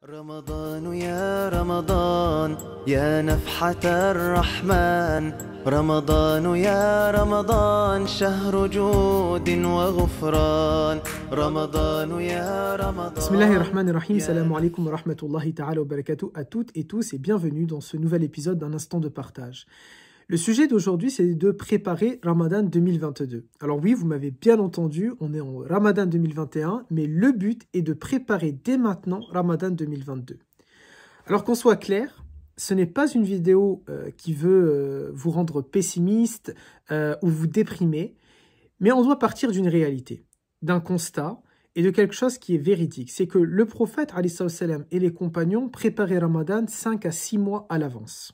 رمضان يا رمضان يا نفحة الرحمن رمضان يا رمضان شهر جود وغفران رمضان يا رمضان Bismillahirrahmanirrahim, salam alaikum wa rahmatullahi ta'ala wa barakatuh à toutes et tous et bienvenue dans ce nouvel épisode d'un instant de partage. Le sujet d'aujourd'hui, c'est de préparer Ramadan 2022. Alors oui, vous m'avez bien entendu, on est en Ramadan 2021, mais le but est de préparer dès maintenant Ramadan 2022. Alors qu'on soit clair, ce n'est pas une vidéo qui veut vous rendre pessimiste ou vous déprimer, mais on doit partir d'une réalité, d'un constat et de quelque chose qui est véridique. C'est que le prophète alayhi salam et les compagnons préparaient Ramadan 5 à 6 mois à l'avance.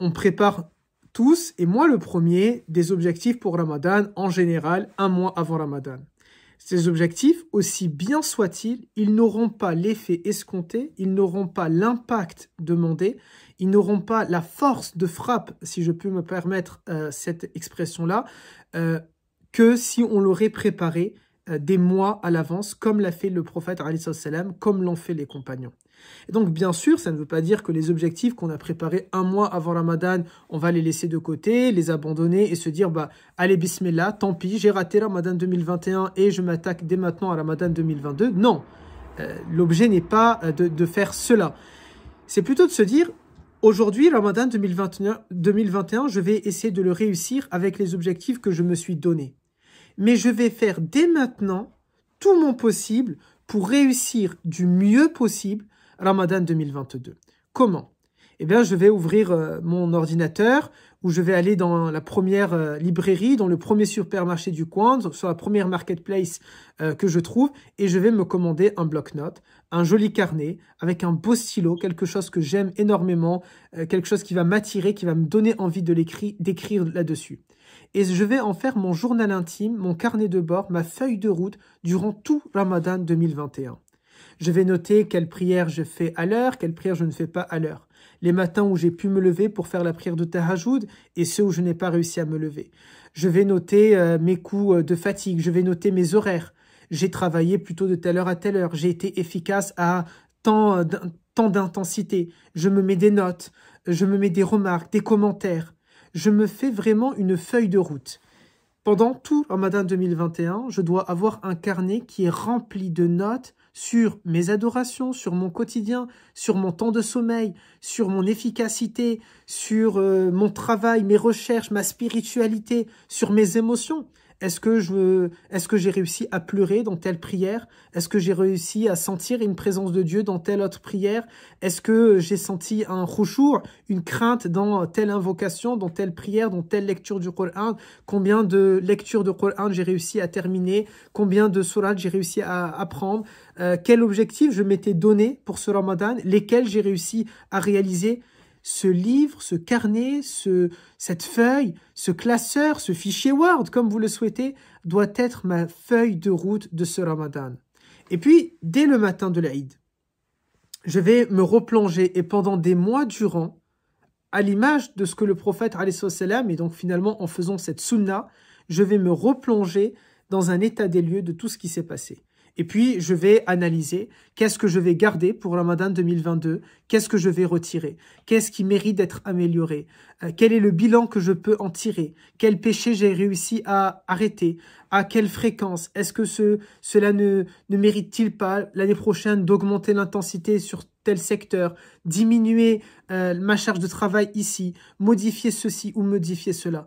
On prépare tous, et moi le premier, des objectifs pour Ramadan, en général, un mois avant Ramadan. Ces objectifs, aussi bien soient-ils, ils n'auront pas l'effet escompté, ils n'auront pas l'impact demandé, ils n'auront pas la force de frappe, si je peux me permettre cette expression-là, que si on l'aurait préparé des mois à l'avance, comme l'a fait le prophète, comme l'ont fait les compagnons. Et donc, bien sûr, ça ne veut pas dire que les objectifs qu'on a préparés un mois avant Ramadan, on va les laisser de côté, les abandonner et se dire, bah, allez, bismillah, tant pis, j'ai raté Ramadan 2021 et je m'attaque dès maintenant à Ramadan 2022. Non, l'objet n'est pas de faire cela. C'est plutôt de se dire, aujourd'hui, Ramadan 2021, je vais essayer de le réussir avec les objectifs que je me suis donnés. Mais je vais faire dès maintenant tout mon possible pour réussir du mieux possible Ramadan 2022. Comment? Eh bien, je vais ouvrir mon ordinateur ou je vais aller dans la première librairie, dans le premier supermarché du coin, sur la première marketplace que je trouve et je vais me commander un bloc-notes, un joli carnet avec un beau stylo, quelque chose que j'aime énormément, quelque chose qui va m'attirer, qui va me donner envie de d'écrire là-dessus. Et je vais en faire mon journal intime, mon carnet de bord, ma feuille de route durant tout Ramadan 2021. Je vais noter quelle prière je fais à l'heure, quelle prière je ne fais pas à l'heure. Les matins où j'ai pu me lever pour faire la prière de Tahajjud et ceux où je n'ai pas réussi à me lever. Je vais noter mes coups de fatigue, je vais noter mes horaires. J'ai travaillé plutôt de telle heure à telle heure, j'ai été efficace à tant d'intensité. Je me mets des notes, je me mets des remarques, des commentaires. Je me fais vraiment une feuille de route. Pendant tout Ramadan 2021, je dois avoir un carnet qui est rempli de notes sur mes adorations, sur mon quotidien, sur mon temps de sommeil, sur mon efficacité, sur mon travail, mes recherches, ma spiritualité, sur mes émotions. Est-ce que j'ai réussi à pleurer dans telle prière? Est-ce que j'ai réussi à sentir une présence de Dieu dans telle autre prière? Est-ce que j'ai senti un khushu', une crainte dans telle invocation, dans telle prière, dans telle lecture du Coran? Combien de lectures de Coran j'ai réussi à terminer? Combien de sourates j'ai réussi à apprendre? Quel objectif je m'étais donné pour ce Ramadan? Lesquels j'ai réussi à réaliser? Ce livre, ce carnet, cette feuille, ce classeur, ce fichier Word, comme vous le souhaitez, doit être ma feuille de route de ce Ramadan. Et puis, dès le matin de l'Aïd, je vais me replonger et pendant des mois durant, à l'image de ce que le prophète alayhi salam, et donc finalement en faisant cette sunna, je vais me replonger dans un état des lieux de tout ce qui s'est passé. Et puis, je vais analyser qu'est-ce que je vais garder pour Ramadan 2022, qu'est-ce que je vais retirer, qu'est-ce qui mérite d'être amélioré, quel est le bilan que je peux en tirer, quel péché j'ai réussi à arrêter, à quelle fréquence, est-ce que cela ne mérite-t-il pas l'année prochaine d'augmenter l'intensité sur tel secteur, diminuer ma charge de travail ici, modifier ceci ou modifier cela.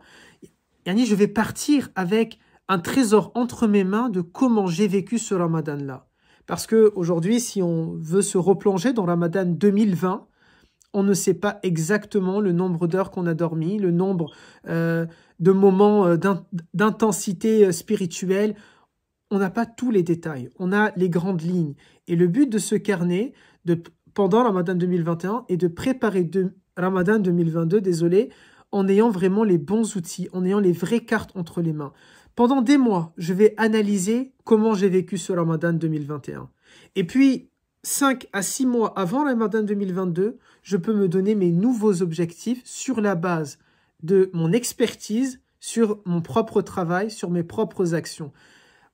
Yani, je vais partir avec un trésor entre mes mains de comment j'ai vécu ce Ramadan-là. Parce qu'aujourd'hui, si on veut se replonger dans Ramadan 2020, on ne sait pas exactement le nombre d'heures qu'on a dormi, le nombre de moments d'intensité spirituelle. On n'a pas tous les détails, on a les grandes lignes. Et le but de ce carnet, pendant Ramadan 2021, est de préparer Ramadan 2022, en ayant vraiment les bons outils, en ayant les vraies cartes entre les mains. Pendant des mois, je vais analyser comment j'ai vécu ce Ramadan 2021. Et puis, 5 à 6 mois avant Ramadan 2022, je peux me donner mes nouveaux objectifs sur la base de mon expertise, sur mon propre travail, sur mes propres actions.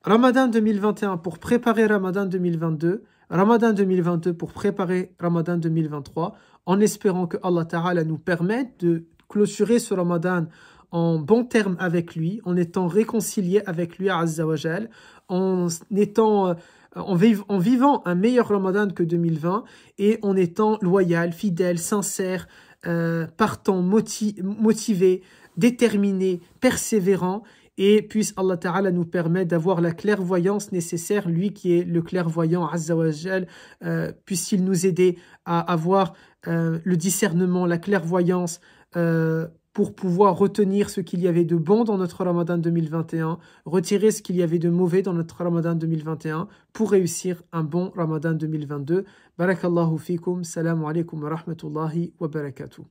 Ramadan 2021, pour préparer Ramadan 2022, Ramadan 2022 pour préparer Ramadan 2023, en espérant que Allah Ta'ala nous permette de clôturer ce Ramadan en bon terme avec lui, en étant réconcilié avec lui, Azza wa Jal, en vivant un meilleur Ramadan que 2020 et en étant loyal, fidèle, sincère, partant, motivé, déterminé, persévérant, et puisse Allah Ta'ala nous permettre d'avoir la clairvoyance nécessaire, lui qui est le clairvoyant, Azza wa Jal, puisse-t-il nous aider à avoir le discernement, la clairvoyance, pour pouvoir retenir ce qu'il y avait de bon dans notre Ramadan 2021, retirer ce qu'il y avait de mauvais dans notre Ramadan 2021 pour réussir un bon Ramadan 2022. Barakallahu fikum, salam alaikum wa rahmatullahi wa barakatuh.